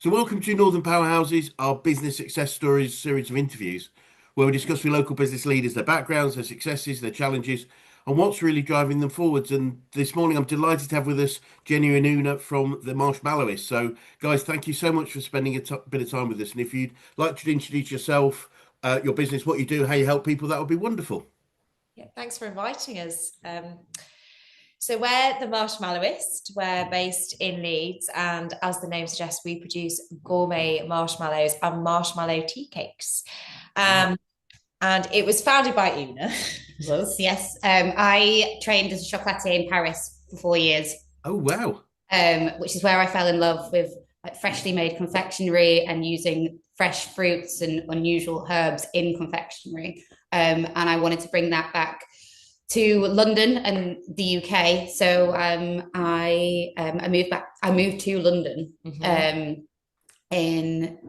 So, welcome to Northern Powerhouses, our business success stories series of interviews, where we discuss with local business leaders their backgrounds, their successes, their challenges, and what's really driving them forwards. And this morning, I'm delighted to have with us Jenny and Oonagh from the Marshmallowist. So, guys, thank you so much for spending a bit of time with us. And if you'd like to introduce yourself, your business, what you do, how you help people, that would be wonderful. Yeah, thanks for inviting us. So we're the Marshmallowist. We're based in Leeds, and as the name suggests, we produce gourmet marshmallows and marshmallow tea cakes. Wow. Um, and it was founded by Una. Yes. I trained as a chocolatier in Paris for 4 years, Oh, wow. which is where I fell in love with like freshly made confectionery and using fresh fruits and unusual herbs in confectionery. And I wanted to bring that back to London and the UK. So I moved back. I moved to London in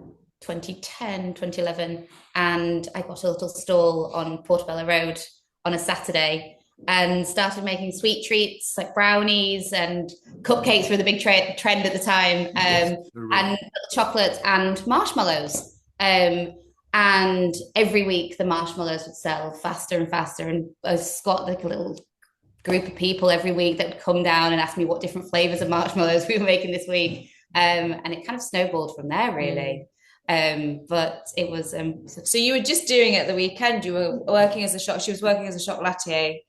2010, 2011, and I got a little stall on Portobello Road on a Saturday and started making sweet treats like brownies, and cupcakes were the big trend at the time, Yes. and chocolate and marshmallows. And every week the marshmallows would sell faster and faster. And I got like a little group of people every week that would come down and ask me what different flavors of marshmallows we were making this week. And it kind of snowballed from there, really. But it was so you were just doing it at the weekend. You were working as a she was working as a chocolatier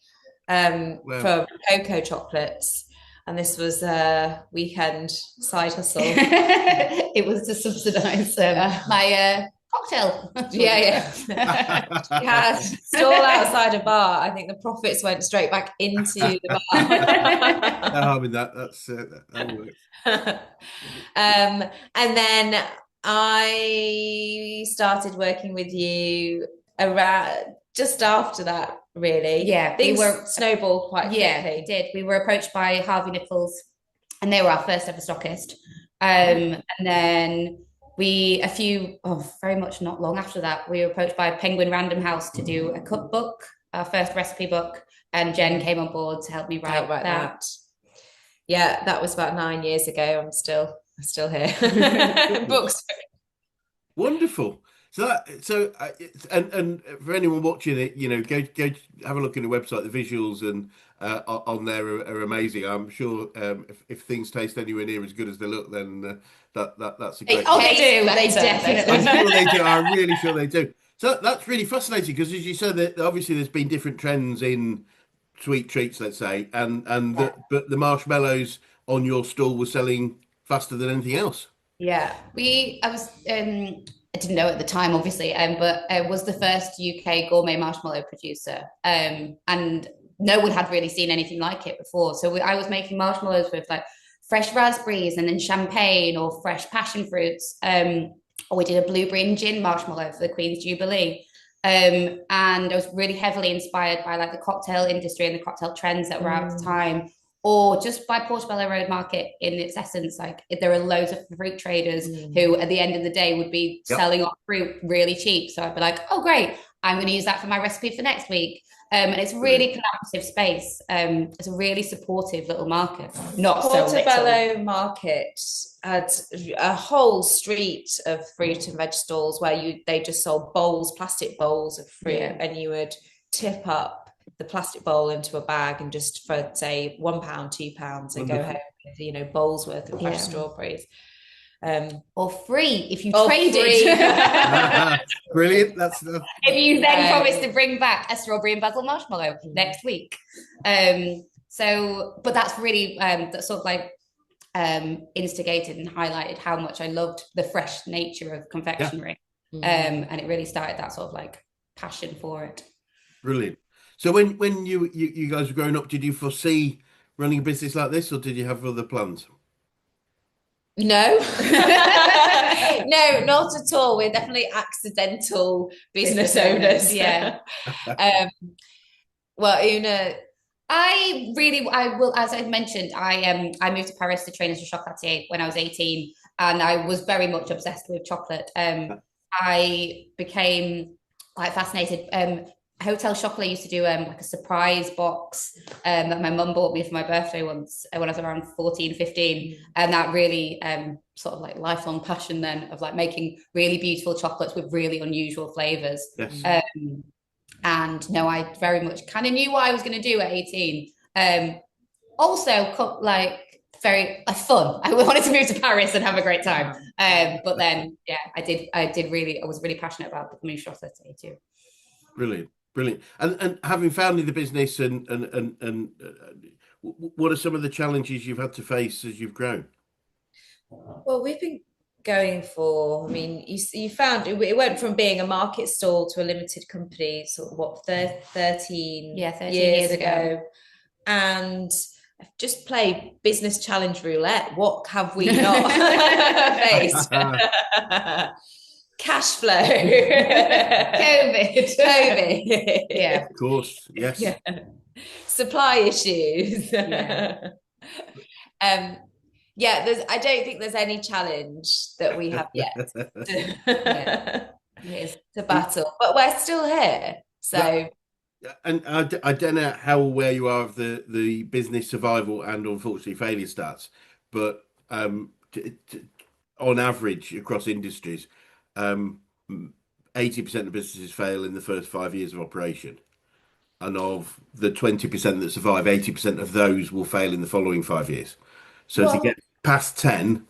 Wow. for cocoa chocolates, and this was a weekend side hustle. It was to subsidize my cocktail. Yeah. She had a stall outside a bar. I think the profits went straight back into the bar. No harm in that. That works. And then I started working with you around just after that, really. Yeah, things snowballed quite quickly. Yeah, they did. We were approached by Harvey Nichols, and they were our first ever stockist. And then very much not long after that, we were approached by Penguin Random House to do a cookbook, our first recipe book, and Jen came on board to help me write that. Yeah, that was about 9 years ago. I'm still here. Books. Wonderful. And for anyone watching it, go have a look at the website. The visuals and on there are amazing. I'm sure if things taste anywhere near as good as they look, then that's a great. They do. They definitely. I'm sure they do. I'm really sure they do. So that's really fascinating because, as you said, that obviously there's been different trends in sweet treats, let's say, but the marshmallows on your stall were selling faster than anything else. Yeah, I didn't know at the time, obviously, but I was the first UK gourmet marshmallow producer, and no one had really seen anything like it before. So I was making marshmallows with like fresh raspberries and then champagne or fresh passion fruits. Or we did a blueberry and gin marshmallow for the Queen's Jubilee. And I was really heavily inspired by like the cocktail industry and the cocktail trends that were out at the time, or just by Portobello Road Market in its essence. Like there are loads of fruit traders who at the end of the day would be selling off fruit really cheap. So I'd be like, oh great, I'm going to use that for my recipe for next week. And it's really collaborative space. It's a really supportive little market. Not Portobello Market had a whole street of fruit and veg stalls where they just sold plastic bowls of fruit, and you would tip up the plastic bowl into a bag and just for say £1, £2 and go home with bowls worth of fresh strawberries. Or free if you traded. Brilliant. If you then promise to bring back a strawberry and basil marshmallow next week. But that's really that sort of like instigated and highlighted how much I loved the fresh nature of confectionery. And it really started that sort of like passion for it. Brilliant. So when you guys were growing up, did you foresee running a business like this, or did you have other plans? No, no, not at all. We're definitely accidental business owners. Yeah. Well, Una, I will, as I mentioned, I moved to Paris to train as a chocolatier when I was 18, and I was very much obsessed with chocolate. I became quite fascinated. Hotel Chocolat used to do like a surprise box that my mum bought me for my birthday once when I was around 14, 15. And that really sort of like lifelong passion then of like making really beautiful chocolates with really unusual flavours. Yes. And no, I very much kind of knew what I was going to do at 18. Also, like very fun. I wanted to move to Paris and have a great time. But then, yeah, I was really passionate about becoming a chocolatier too. Brilliant. And having founded the business and what are some of the challenges you've had to face as you've grown? Well, we've been going for, I mean, you found it went from being a market stall to a limited company, sort of what, 13 years ago. And just play business challenge roulette. What have we not faced? Cash flow. COVID. Yeah. Of course, yes. Yeah. Supply issues. I don't think there's any challenge that we have yet to battle, but we're still here. So and I don't know how aware you are of the business survival and unfortunately failure stats, but on average across industries, 80% of businesses fail in the first 5 years of operation. And of the 20% that survive, 80% of those will fail in the following 5 years. So to get past 10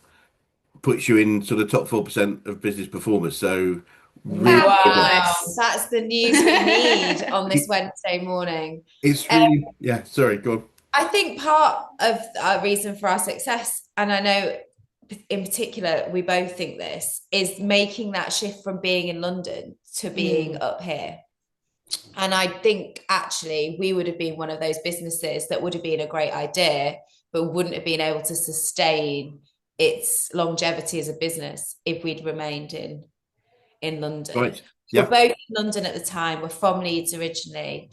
puts you in sort of top 4% of business performers. So really, wow, that's the news we need on this Wednesday morning. It's really, sorry, go on. I think part of our reason for our success, and I know in particular we both think this, is making that shift from being in London to being up here. And I think actually we would have been one of those businesses that would have been a great idea, but wouldn't have been able to sustain its longevity as a business if we'd remained in London. Right. Yeah. We're both in London at the time. We're from Leeds originally.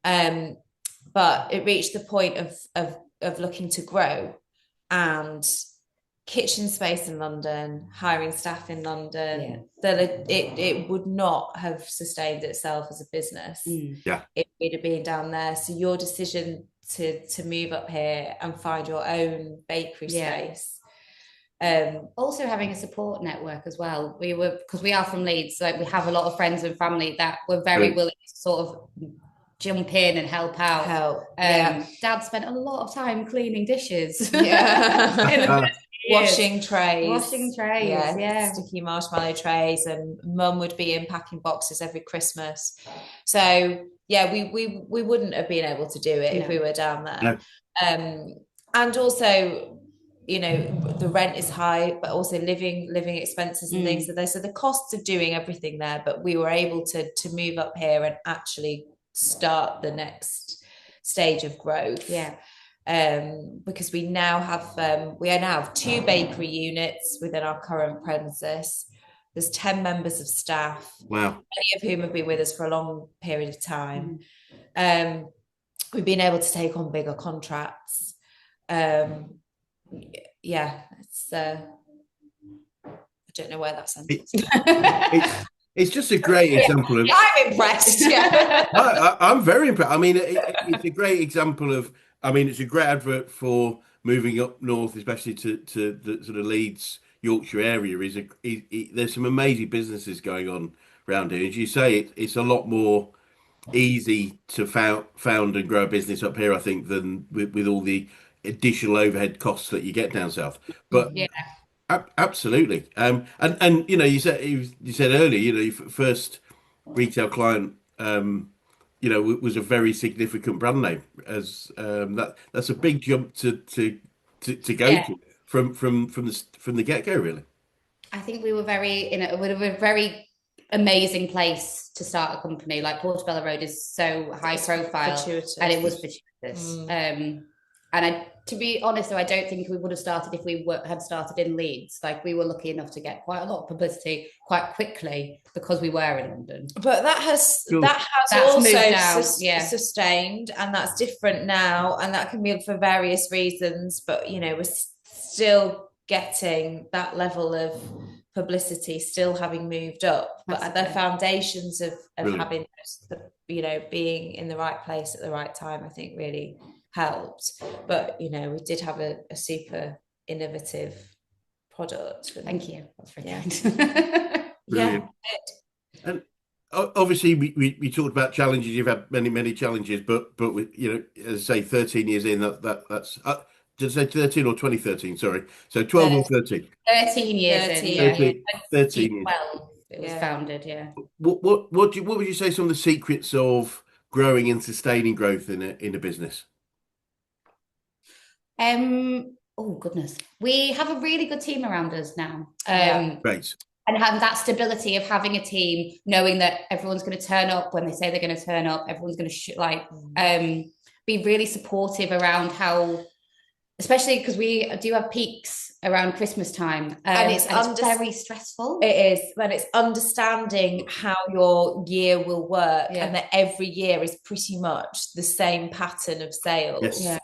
But it reached the point of looking to grow, and kitchen space in London, hiring staff in London, that it would not have sustained itself as a business if we'd have been down there. So your decision to move up here and find your own bakery space. Also having a support network as well. Because we are from Leeds, so we have a lot of friends and family that were very willing to sort of jump in and help out. Dad spent a lot of time cleaning dishes. Washing trays, sticky marshmallow trays, and Mum would be in packing boxes every Christmas. So we wouldn't have been able to do it if we were down there. And also, you know, the rent is high, but also living expenses and things are there. So the costs of doing everything there, but we were able to move up here and actually start the next stage of growth. Because we now have 2 bakery units within our current premises. There's 10 members of staff, many of whom have been with us for a long period of time. We've been able to take on bigger contracts. It's I don't know where that sentence. It's just a great example of. I'm impressed. I'm very impressed. I mean, it's a great example of. I mean, it's a great advert for moving up north, especially to the sort of Leeds, Yorkshire area. There's some amazing businesses going on around here. As you say, it's a lot more easy to found and grow a business up here, I think, than with all the additional overhead costs that you get down south. But absolutely. And you know, you said earlier, you know, your first retail client, you know, was a very significant brand name. As that's a big jump to go to from the get go, really. I think we were a very amazing place to start a company. Like Portobello Road is so high profile, and it was fortuitous. And to be honest, though, I don't think we would have started if we had started in Leeds. Like, we were lucky enough to get quite a lot of publicity quite quickly because we were in London. But that's also sustained, and that's different now, and that can be for various reasons. But you know, we're still getting that level of publicity, still having moved up. But the foundations of having being in the right place at the right time, I think really helped. But we did have a super innovative product. Thank you. That's very Yeah. kind. Brilliant. And obviously, we talked about challenges. You've had many challenges, but as I say, 13 years in, that's did I say 13 or 2013? Sorry, so 12 or 13. 13 years 13, in, yeah. 13 years. 12 it was founded, yeah. What would you say some of the secrets of growing and sustaining growth in a business? Oh goodness, we have a really good team around us now. Great. And have that stability of having a team, knowing that everyone's going to turn up when they say they're going to turn up. Everyone's going to be really supportive around how, especially because we do have peaks around Christmas time, and it's very stressful. It is, but it's understanding how your year will work, and that every year is pretty much the same pattern of sales. Yes. Yeah.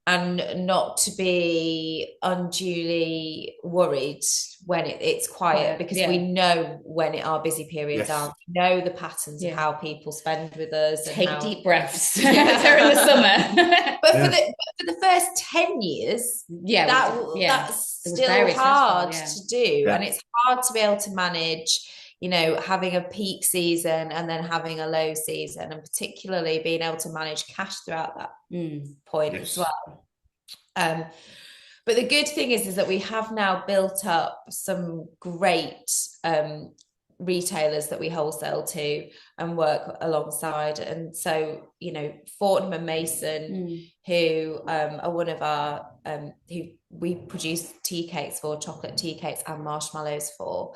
And not to be unduly worried when it's quiet, because we know when our busy periods are. We know the patterns of how people spend with us. Take deep breaths during the summer. But for the first 10 years, that's still hard to do. And it's hard to be able to manage, having a peak season and then having a low season, and particularly being able to manage cash throughout that point as well. But the good thing is that we have now built up some great retailers that we wholesale to and work alongside. And so, Fortnum and Mason, who are one of our, who we produce tea cakes for, chocolate tea cakes and marshmallows for.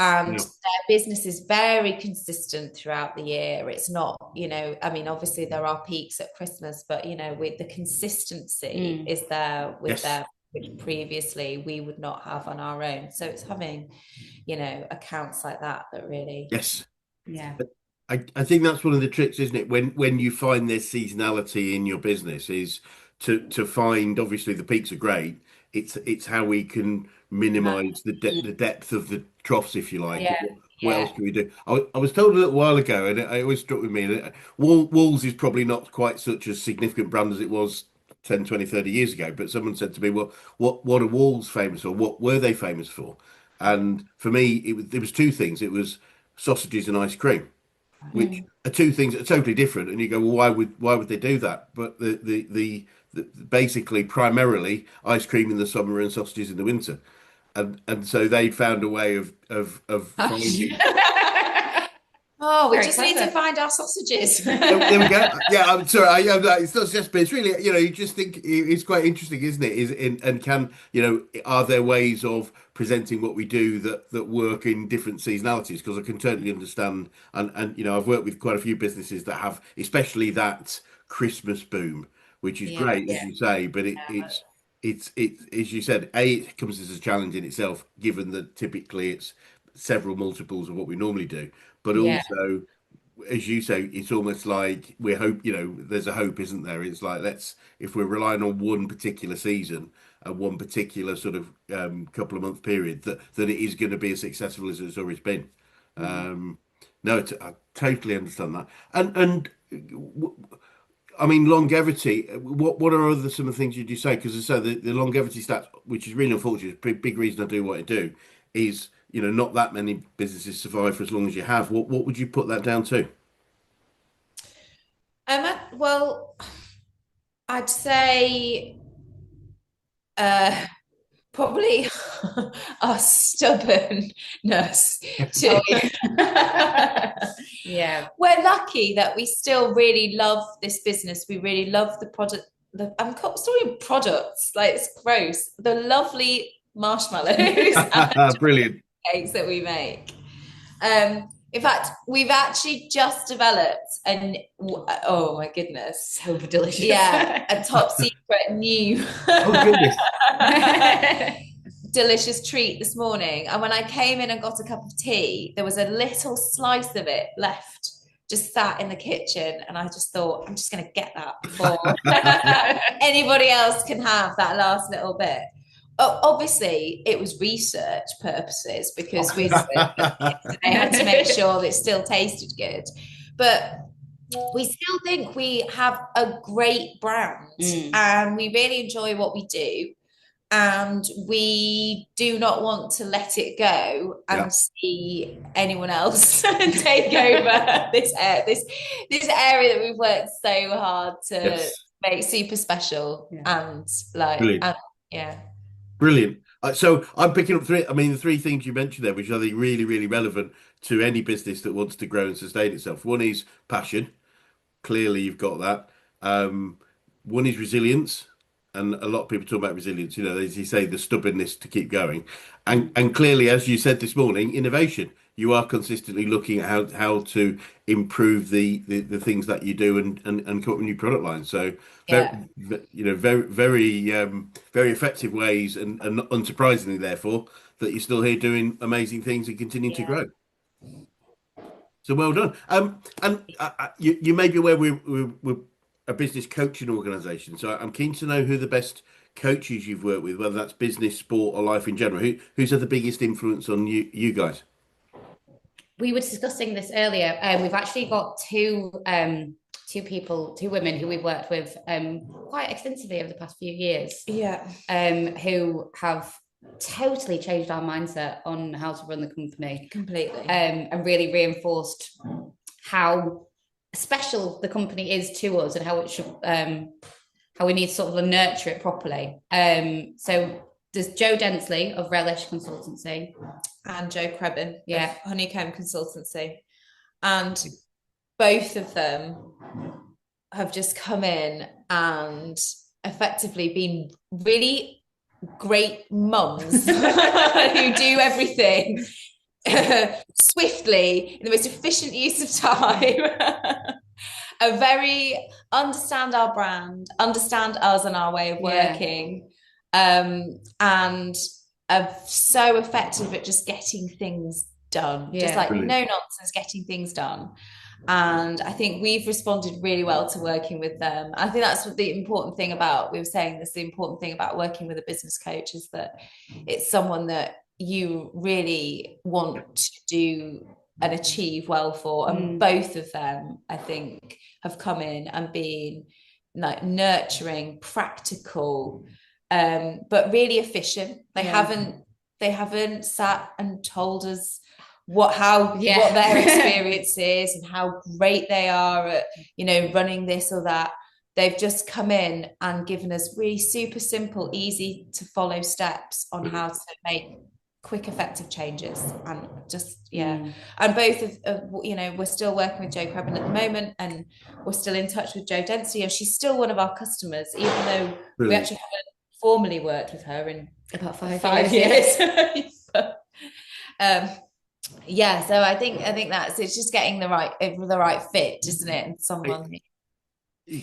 And their business is very consistent throughout the year. It's not, obviously there are peaks at Christmas, but, with the consistency is there with them, which previously we would not have on our own. So it's having, accounts like that really. Yes. Yeah. I think that's one of the tricks, isn't it? When you find there's seasonality in your business, is to find, obviously the peaks are great. It's how we can minimize the depth of the troughs, if you like. What else can we do? I was told a little while ago, and it always struck with me, Walls is probably not quite such a significant brand as it was 10, 20, 30 years ago, but someone said to me, well, what are Walls famous for? What were they famous for? And for me, there was two things. It was sausages and ice cream, which are two things that are totally different. And you go, well, why would they do that? But the basically primarily ice cream in the summer and sausages in the winter. And so they found a way of finding. Oh, we just need to find our sausages. There we go. Yeah, I'm sorry. It's not just, but it's really, you just think it's quite interesting, isn't it? Are there ways of presenting what we do that work in different seasonalities? Because I can totally understand, and I've worked with quite a few businesses that have, especially that Christmas boom, which is great, as you say, but it's as you said, it comes as a challenge in itself, given that typically it's several multiples of what we normally do. But also, as you say, it's almost like we hope, there's a hope, isn't there? It's like, if we're relying on one particular season and one particular sort of couple of month period, that it is going to be as successful as it's always been. I totally understand that. And I mean, longevity, what are some of the things you do say? Because I say the longevity stats, which is really unfortunate, big reason I do what I do, is, not that many businesses survive for as long as you have. What would you put that down to? Well, I'd say probably our stubbornness. We're lucky that we still really love this business. We really love the product. I'm calling products, like it's gross. The lovely marshmallows. Brilliant. Cakes that we make. In fact, we've actually just developed oh my goodness, so delicious. A top secret new delicious treat this morning. And when I came in and got a cup of tea, there was a little slice of it left, just sat in the kitchen, and I just thought, I'm just going to get that before anybody else can have that last little bit. Obviously, it was research purposes, because I had to make sure that it still tasted good. But we still think we have a great brand and we really enjoy what we do. And we do not want to let it go and see anyone else take over this area that we've worked so hard to make super special and like Brilliant. Brilliant. So I'm picking up the three things you mentioned there, which I think really, really relevant to any business that wants to grow and sustain itself. One is passion. Clearly, you've got that. One is resilience, and a lot of people talk about resilience. You know, as you say, the stubbornness to keep going, and clearly, as you said this morning, innovation. You are consistently looking at how to improve the things that you do and come up with new product lines. So, very very effective ways, and not unsurprisingly, therefore, that you're still here doing amazing things and continuing to grow. So well done. And you may be aware we're a business coaching organisation. So I'm keen to know who the best coaches you've worked with, whether that's business, sport, or life in general. Who's had the biggest influence on you guys? We were discussing this earlier. We've actually got two women who we've worked with quite extensively over the past few years. Who have totally changed our mindset on how to run the company completely, and really reinforced how special the company is to us and how it should how we need to sort of nurture it properly. So there's Joe Densley of Relish Consultancy and Joe Crebin of Honeycomb Consultancy, and both of them have just come in and effectively been really great mums who do everything swiftly in the most efficient use of time. Understand our brand, understand us and our way of working, and are so effective at just getting things done, just like no nonsense getting things done. And I think we've responded really well to working with them. I think that's what the important thing about, we were saying this, the important thing about working with a business coach is that it's someone that you really want to do and achieve well for. And both of them, I think, have come in and been like nurturing, practical, but really efficient. They haven't sat and told us what their experience is and how great they are at, running this or that. They've just come in and given us really super simple, easy to follow steps on how to make quick, effective changes. And just and both of we're still working with Joe Crebin at the moment, and we're still in touch with Joe Densey, and she's still one of our customers, even though we actually haven't formally worked with her in about 5 years. But, so I think it's just getting the right fit, isn't it? And someone.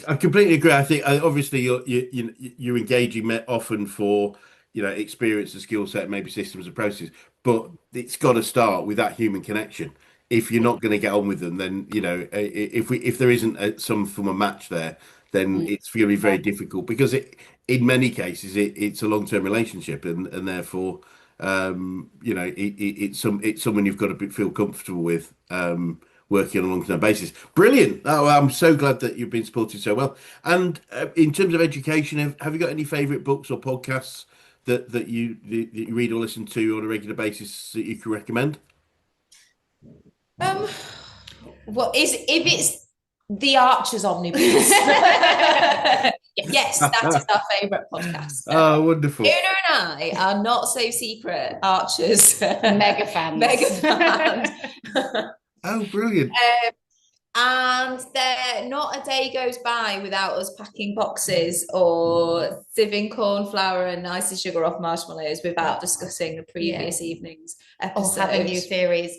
I completely agree. I think obviously you're engaging often for experience and skill set, maybe systems and processes, but it's got to start with that human connection. If you're not going to get on with them, then if there isn't some form of match there, then it's going to be very difficult, because in many cases it's a long-term relationship, and therefore it's someone you've got to feel comfortable with working on a long-term basis. Brilliant. Oh, I'm so glad that you've been supported so well. And in terms of education, have you got any favorite books or podcasts that you read or listen to on a regular basis that you can recommend? If it's The Archer's Omnibus. Yes, that is our favourite podcast. Oh, wonderful. Oonagh and I are not so secret Archers. Mega fans. Oh, brilliant. And not a day goes by without us packing boxes or sieving corn flour and icing sugar off marshmallows without discussing the previous evening's episode. Or having new theories.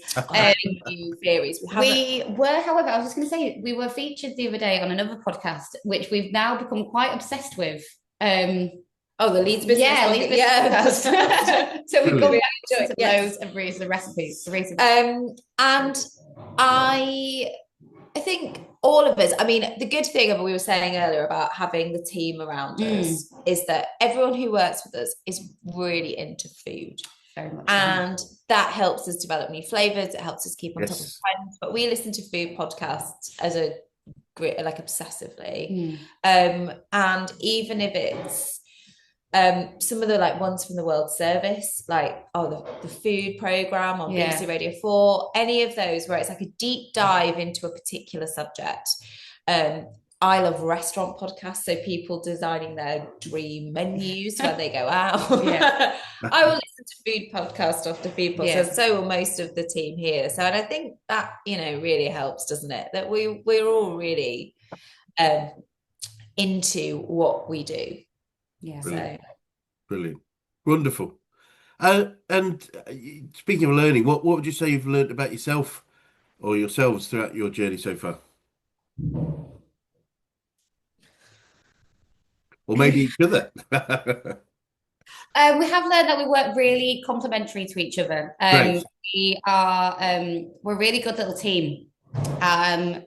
We were, however, I was just going to say, we were featured the other day on another podcast, which we've now become quite obsessed with. The Leeds Business Podcast. So we've gone back to loads of recipes. And I think all of us, the good thing of what we were saying earlier about having the team around us is that everyone who works with us is really into food. Very much. And that helps us develop new flavours. It helps us keep on top of trends. But we listen to food podcasts as a like obsessively. Mm. And even if it's some of the like ones from the World Service, like the food program on Yeah. BBC Radio 4, any of those where it's like a deep dive into a particular subject. I love restaurant podcasts, so people designing their dream menus when they go out. Yeah. I will listen to food podcast after food podcast, Yeah. so will most of the team here. So, and I think that, you know, really helps, doesn't it? That we're all really into what we do. Yeah. So Brilliant. Wonderful. And speaking of learning, what would you say you've learned about yourself or yourselves throughout your journey so far? Or maybe each other. We have learned that we work really complementary to each other. Great. We're a really good little team. And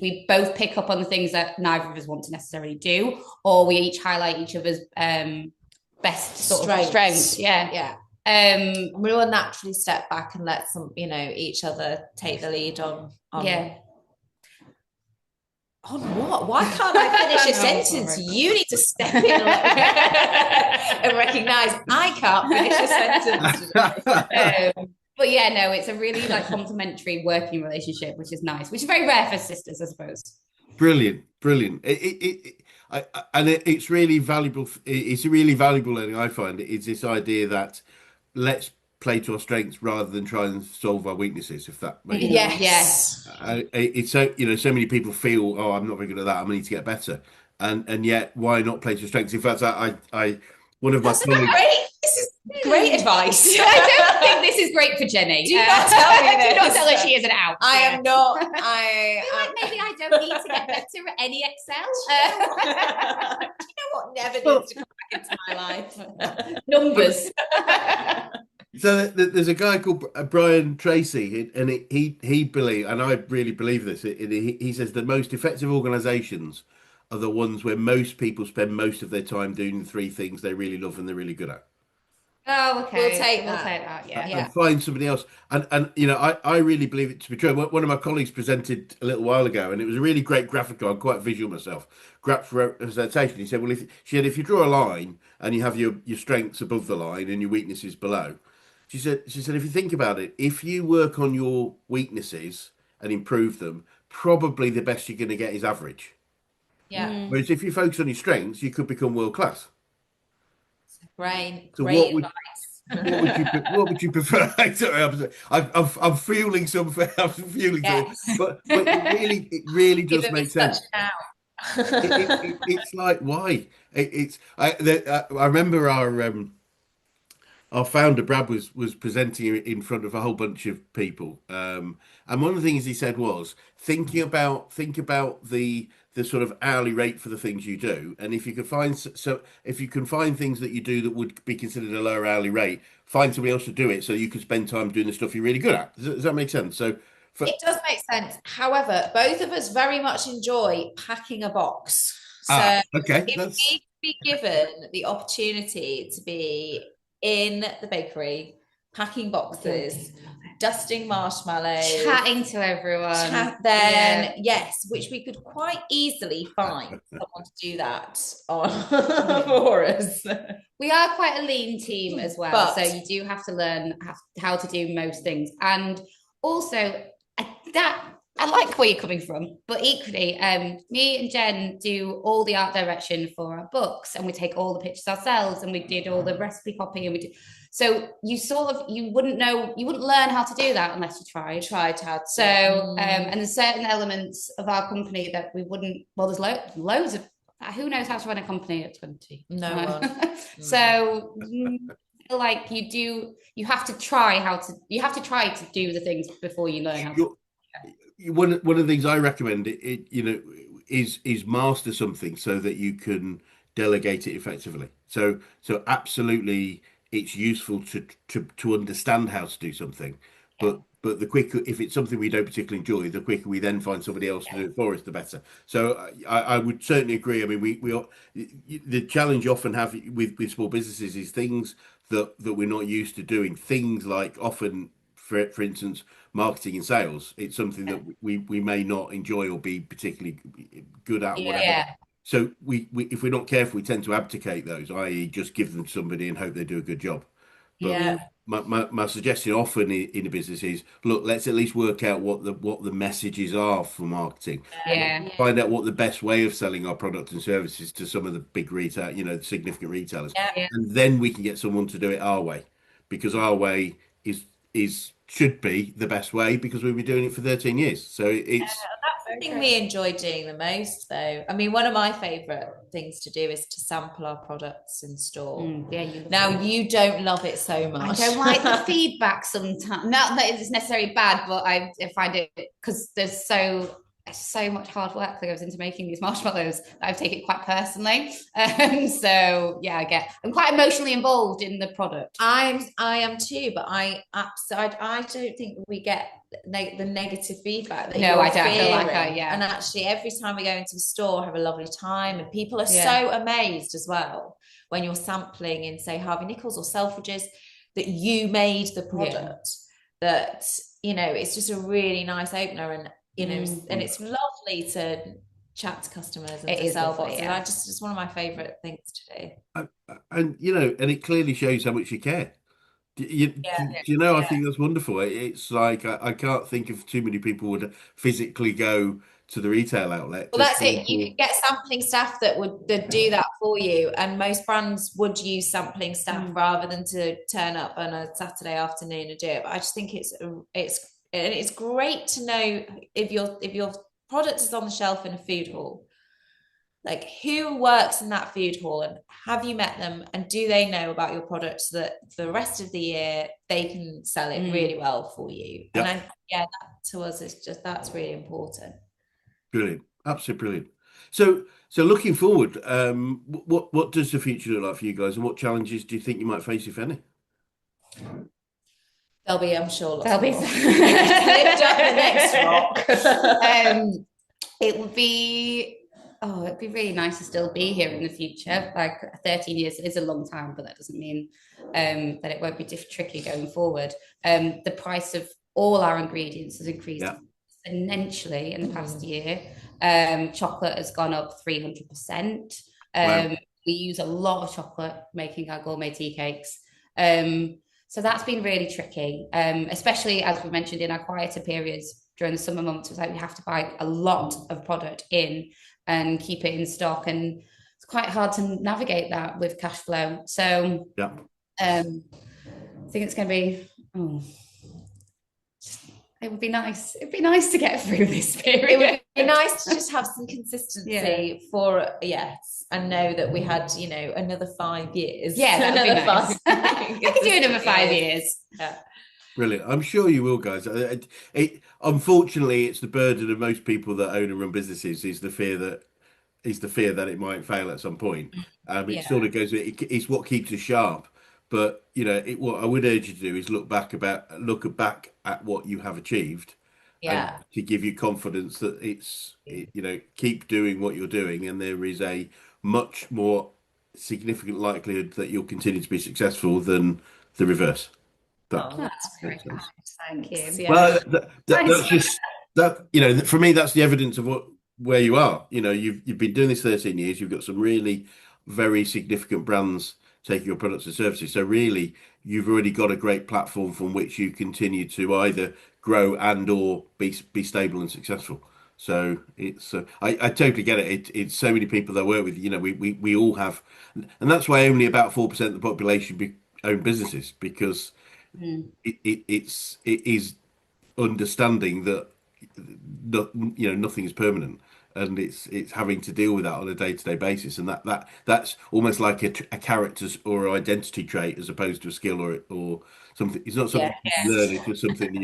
we both pick up on the things that neither of us want to necessarily do, or we each highlight each other's best sort of strengths. Yeah. We will naturally step back and let each other take the lead on yeah. On what? Why can't I finish a sentence? Sorry. You need to step in and recognise I can't finish a sentence. But yeah, no, it's a really like complementary working relationship, which is nice, which is very rare for sisters, I suppose. Brilliant. It's really valuable. It's a really valuable learning. I find it's this idea that let's play to our strengths rather than try and solve our weaknesses. If that makes sense. Yes. It's so so many people feel, oh, I'm not very good at that. I need to get better, and yet why not play to your strengths? In fact, I one of my colleagues. This is great advice. I don't think this is great for Jenny. Do not tell me this. Do not tell her she is an out. I am not. Maybe I don't need to get better at any Excel. Do you know what never needs to come back into my life? Numbers. So there's a guy called Brian Tracy, and he believes, and I really believe this. He says the most effective organisations are the ones where most people spend most of their time doing the three things they really love and they're really good at. Oh, okay. We'll take that. Yeah. And find somebody else. And I really believe it to be true. One of my colleagues presented a little while ago, and it was a really great graphic. I'm quite visual myself. Graph representation. He said, well, if you draw a line and you have your strengths above the line and your weaknesses below, she said, if you think about it, if you work on your weaknesses and improve them, probably the best you're going to get is average. Yeah. Whereas if you focus on your strengths, you could become world class. Great. So Great advice. What would you prefer? Sorry, I'm feeling something. I'm feeling something. But it really does make sense. It's like why? I remember our founder Brad was presenting in front of a whole bunch of people, and one of the things he said was think about the sort of hourly rate for the things you do, and if you can find things that you do that would be considered a lower hourly rate, find somebody else to do it so you can spend time doing the stuff you're really good at. Does that make sense? So it does make sense. However, both of us very much enjoy packing a box. So okay, if we be given the opportunity to be in the bakery, packing boxes, dusting marshmallows, chatting to everyone, yes, which we could quite easily find someone to do that on for us. We are quite a lean team as well, so you do have to learn how to do most things. And also, I like where you're coming from, but equally, me and Jen do all the art direction for our books, and we take all the pictures ourselves, and we did all the recipe copy, and we did. So you wouldn't learn how to do that unless you tried how to. So and there's certain elements of our company that we wouldn't. Well, there's loads of. Who knows how to run a company at 20? No one. So I feel like you have to try to do the things before you learn how to. One of the things I recommend is master something so that you can delegate it effectively. So absolutely, it's useful to understand how to do something, but the quicker, if it's something we don't particularly enjoy, the quicker we then find somebody else to do it for us, the better. So I would certainly agree. I mean, the challenge you often have with small businesses is things that we're not used to doing. Things like often for instance, marketing and sales. It's something that we may not enjoy or be particularly good at, whatever. Yeah. So we if we're not careful, we tend to abdicate those, i.e., just give them to somebody and hope they do a good job. But Yeah. my suggestion often in a business is, look, let's at least work out what the messages are for marketing. Yeah. Find out what the best way of selling our product and services to some of the big retail, the significant retailers, Yeah. and then we can get someone to do it our way, because our way is should be the best way, because we've been doing it for 13 years. So it's That's the thing we enjoy doing the most, though. I mean, one of my favourite things to do is to sample our products in store. Yeah, you love Now, it. you don't love it so much. I don't like the feedback sometimes. Not that it's necessarily bad, but I find it, because there's so much hard work that goes into making these marshmallows that I've taken it quite personally. So yeah, I'm quite emotionally involved in the product. I am too, but I don't think we get the negative feedback that No, you're I don't feel like fearing. yeah. And actually, every time we go into the store, have a lovely time, and people are Yeah. so amazed as well when you're sampling in, say, Harvey Nichols or Selfridges, that you made the product. That it's just a really nice opener, and and it's lovely to chat to customers and to sell boxes. Yeah. It's one of my favorite things to do. And it clearly shows how much you care. Do you know? I think that's wonderful. It's like I can't think of too many people would physically go to the retail outlet. Well, that's it. You could get sampling staff that would do that for you, and most brands would use sampling staff rather than to turn up on a Saturday afternoon and do it. But I just think it's great to know if your product is on the shelf in a food hall, like who works in that food hall, and have you met them, and do they know about your product, so that for the rest of the year they can sell it really well for you. Yep. And that to us is that's really important. Brilliant, absolutely brilliant. So looking forward, what does the future look like for you guys, and what challenges do you think you might face, if any? There'll be, I'm sure, there'll be lift up the next rock. It would be it'd be really nice to still be here in the future. Like 13 years is a long time, but that doesn't mean that it won't be tricky going forward. The price of all our ingredients has increased exponentially in the past year. Chocolate has gone up 300%. Wow. We use a lot of chocolate making our gourmet tea cakes. So that's been really tricky, especially as we mentioned in our quieter periods during the summer months. It's like we have to buy a lot of product in and keep it in stock, and it's quite hard to navigate that with cash flow. So I think it's going to be it would be nice. It'd be nice to get through this period. It would be nice to just have some consistency for and know that we had another 5 years. Yeah, that'd be nice. I could do another 5 years. Yeah. Brilliant. I'm sure you will, guys. Unfortunately, it's the burden of most people that own and run businesses is the fear that it might fail at some point. It sort of goes. It's what keeps us sharp. But what I would urge you to do is look back at what you have achieved, and to give you confidence that keep doing what you're doing, and there is a much more significant likelihood that you'll continue to be successful than the reverse. That's very kind. Thank you. Yeah. Well, that's just that. For me, that's the evidence of where you are. You've been doing this 13 years. You've got some really very significant brands taking your products and services. So really, you've already got a great platform from which you continue to either grow and or be stable and successful. So it's I totally get it. It's so many people that I work with. We all have, and that's why only about 4% of the population own businesses, because it is understanding that nothing is permanent. And it's having to deal with that on a day-to-day basis, and that's almost like a character or identity trait as opposed to a skill or something. It's not something you learn; it's just something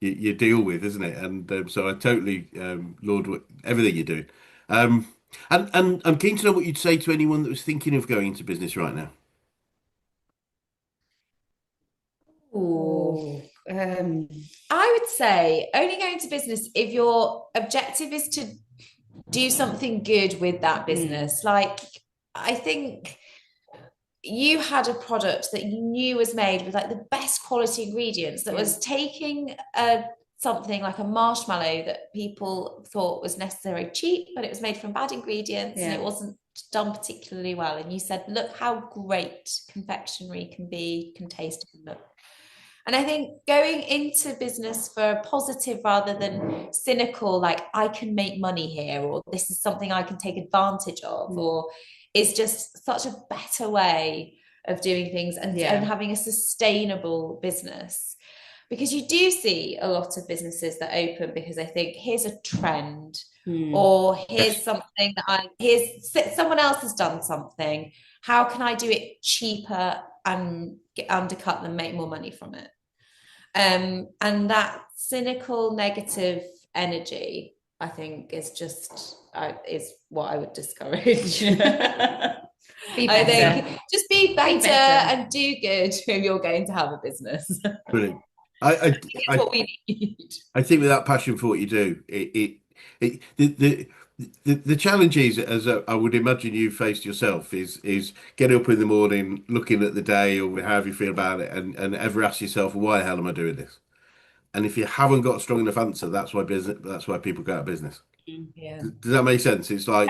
you deal with, isn't it? And so I totally laud everything you do. And I'm keen to know what you'd say to anyone that was thinking of going into business right now. I would say only go into business if your objective is to do something good with that business. Like, I think you had a product that you knew was made with like the best quality ingredients, that was taking something like a marshmallow that people thought was necessarily cheap, but it was made from bad ingredients and it wasn't done particularly well. And you said, look how great confectionery can be, can taste and look. And I think going into business for a positive rather than cynical, like I can make money here, or this is something I can take advantage of, or is just such a better way of doing things and having a sustainable business. Because you do see a lot of businesses that open because I think here's a trend, or here's something that here's someone else has done something. How can I do it cheaper and undercut them, make more money from it? And that cynical, negative energy, I think, is just is what I would discourage. I think just be better and do good if you're going to have a business. Brilliant. I what we need. I think with that passion for what you do, the challenge is, as I would imagine you faced yourself, is getting up in the morning, looking at the day or however you feel about it, and ever ask yourself, why the hell am I doing this? And if you haven't got a strong enough answer, that's why people go out of business. Yeah. Does that make sense? It's like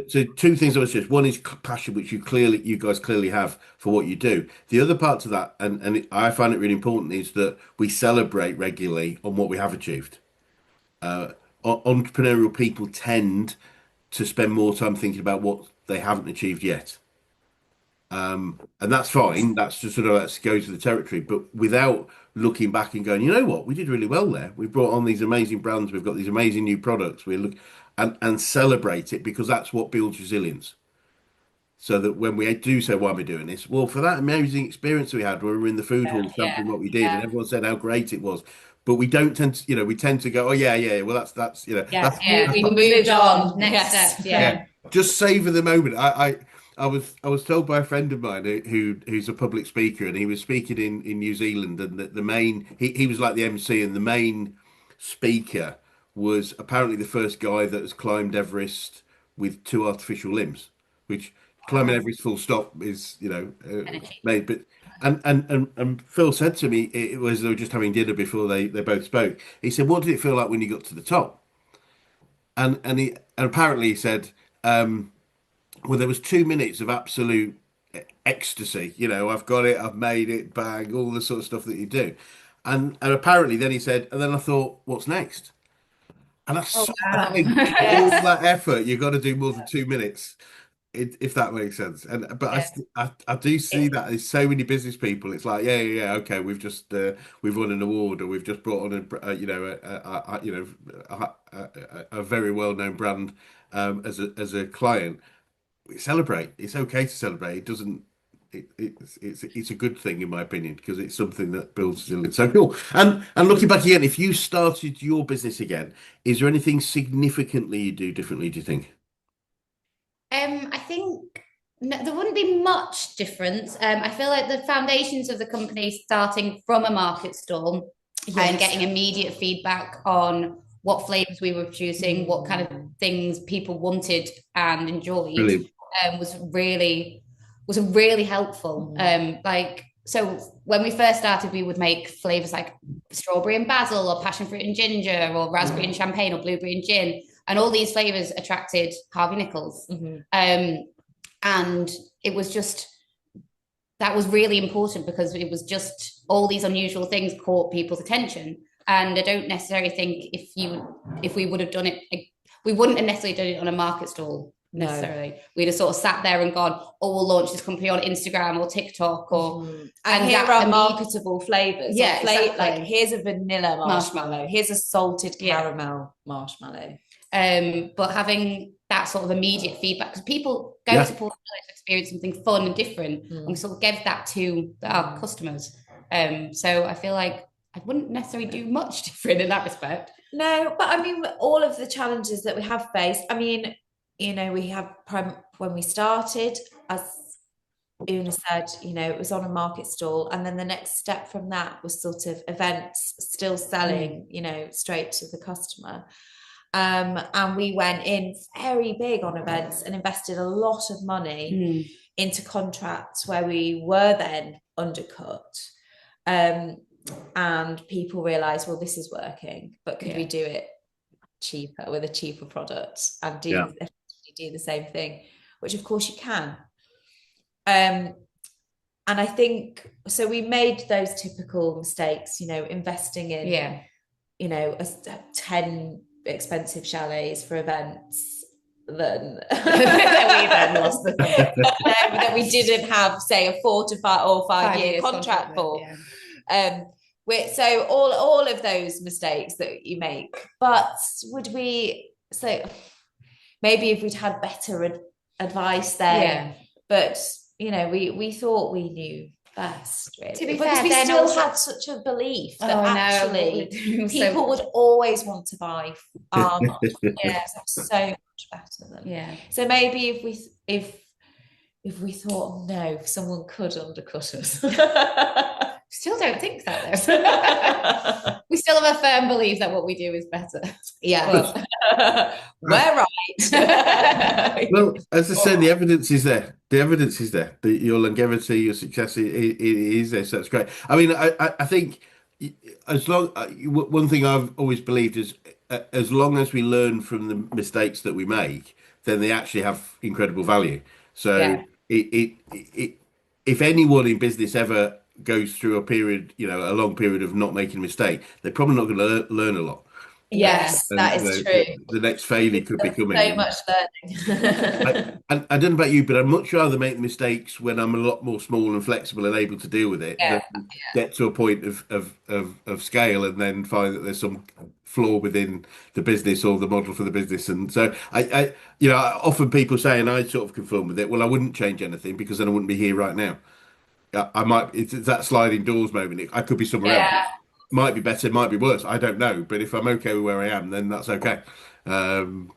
So two things I was just, one is passion, which you guys clearly have for what you do. The other part to that, and I find it really important, is that we celebrate regularly on what we have achieved. Entrepreneurial people tend to spend more time thinking about what they haven't achieved yet. And that's fine. That's just sort of, let's go to the territory, but without looking back and going, you know what, we did really well there. We brought on these amazing brands. We've got these amazing new products. We look and celebrate it, because that's what builds resilience. So that when we do say, why am I doing this? Well, for that amazing experience we had when we were in the food hall sampling what we did, and everyone said how great it was. But we don't tend to, we tend to go, oh yeah. Well, that's we moved on. Next step. Just savor the moment. I was told by a friend of mine who's a public speaker, and he was speaking in New Zealand, and the main he was like the MC, and the main speaker was apparently the first guy that has climbed Everest with 2 artificial limbs, which climbing Everest full stop is made. But and Phil said to me, it was, they were just having dinner before they both spoke. He said, what did it feel like when you got to the top? And apparently he said, well, there was 2 minutes of absolute ecstasy. I've got it, I've made it, bang, all the sort of stuff that you do. And apparently then he said, and then I thought, what's next? And I saw all that effort, you've got to do more than 2 minutes, if that makes sense. I do see that there's so many business people. It's like, okay, we've just we've won an award, or we've just brought on a very well-known brand as a client. We celebrate. It's okay to celebrate. It doesn't. It's a good thing, in my opinion, because it's something that builds resilience. So cool. And looking back again, if you started your business again, is there anything significantly you do differently, do you think? I think there wouldn't be much difference. I feel like the foundations of the company, starting from a market stall and getting immediate feedback on what flavors we were producing, what kind of things people wanted and enjoyed, was really helpful. So when we first started, we would make flavors like strawberry and basil, or passionfruit and ginger, or raspberry and champagne, or blueberry and gin. And all these flavors attracted Harvey Nichols. And it was just, that was really important, because it was just all these unusual things caught people's attention. And I don't necessarily think if we would have done it, we wouldn't have necessarily done it on a market stall necessarily. No. We'd have sort of sat there and gone, oh, we'll launch this company on Instagram or TikTok, or and here are marketable flavors. Yeah, exactly. Like here's a vanilla marshmallow, here's a salted caramel marshmallow. But having that sort of immediate feedback, because people go to Portobello to experience something fun and different, and we sort of give that to our customers. So I feel like I wouldn't necessarily do much different in that respect. No, but I mean, all of the challenges that we have faced, I mean, we have, when we started, as Oonagh said, it was on a market stall, and then the next step from that was sort of events, still selling, straight to the customer. And we went in very big on events and invested a lot of money into contracts where we were then undercut. And people realize, well, this is working, but could we do it cheaper with a cheaper product and do the same thing, which of course you can. And I think so we made those typical mistakes, investing in 10 expensive chalets for events that we then lost the that we didn't have, say, a 4 to 5 or 5 year contract for. So all of those mistakes that you make, but maybe if we'd had better advice then, but we thought we knew best, really. To be fair, we still had such a belief that actually people would always want to buy our so much better than so maybe if we thought, no, someone could undercut us. Still don't think that though. We still have a firm belief that what we do is better. We're right. Well, as I said, the evidence is there. Your longevity, your success is there. So that's great. I mean, I think one thing I've always believed is as long as we learn from the mistakes that we make, then they actually have incredible value. So if anyone in business ever goes through a long period of not making a mistake, they're probably not going to learn a lot. Yes, that is true. The next failure could be coming. So much learning. I don't know about you, but I'd much rather make the mistakes when I'm a lot more small and flexible and able to deal with it than get to a point of scale and then find that there's some flaw within the business or the model for the business. And so I often people say, and I sort of conform with it, well, I wouldn't change anything because then I wouldn't be here right now. It's that sliding doors moment. I could be somewhere else. Might be better, might be worse. I don't know. But if I'm okay with where I am, then that's okay. And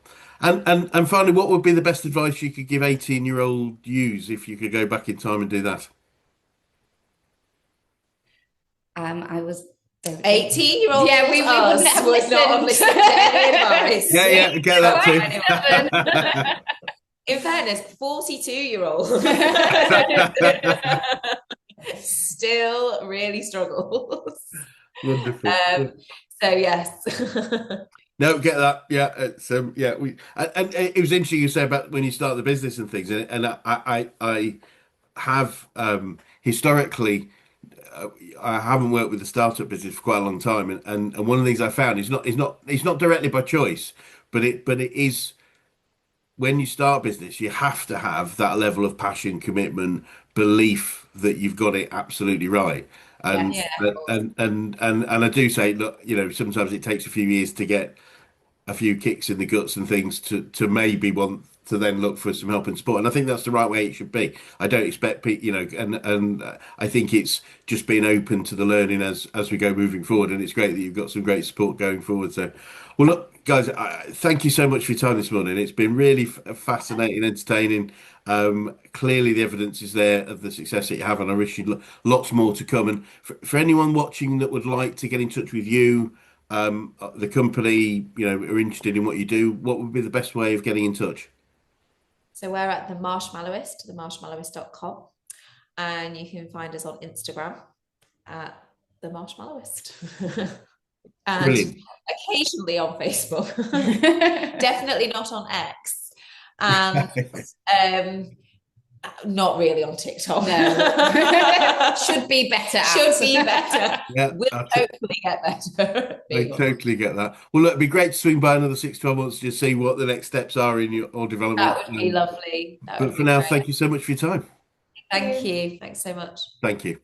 finally, what would be the best advice you could give 18-year-old yous if you could go back in time and do that? I was 18-year-old. Yeah, we wouldn't have listened to any advice. Yeah, get that too. In fairness, 42-year-old still really struggles. Wonderful. So yes. No, get that. Yeah, it's and it was interesting you say about when you start the business and things, and I have historically. I haven't worked with the startup business for quite a long time, and one of the things I found is not directly by choice, but it is when you start business, you have to have that level of passion, commitment, belief that you've got it absolutely right. And I do say, look, sometimes it takes a few years to get a few kicks in the guts and things to maybe want to then look for some help and support. And I think that's the right way it should be. I don't expect and I think it's just being open to the learning as we go moving forward. And it's great that you've got some great support going forward. So, well, look, guys, thank you so much for your time this morning. It's been really fascinating, entertaining. Clearly the evidence is there of the success that you have, and I wish you lots more to come. And for anyone watching that would like to get in touch with you, the company, are interested in what you do, what would be the best way of getting in touch? So we're at the Marshmallowist, themarshmallowist.com, and you can find us on Instagram at the Marshmallowist. And brilliant. Occasionally on Facebook. Definitely not on X. And not really on TikTok. No. Should be better. Should be better. Yeah, we'll hopefully get better. I totally get that. Well, look, it'd be great to swing by another 6-12 months to just see what the next steps are in your development. That would be lovely. But for now, thank you so much for your time. Thank you. Thanks so much. Thank you.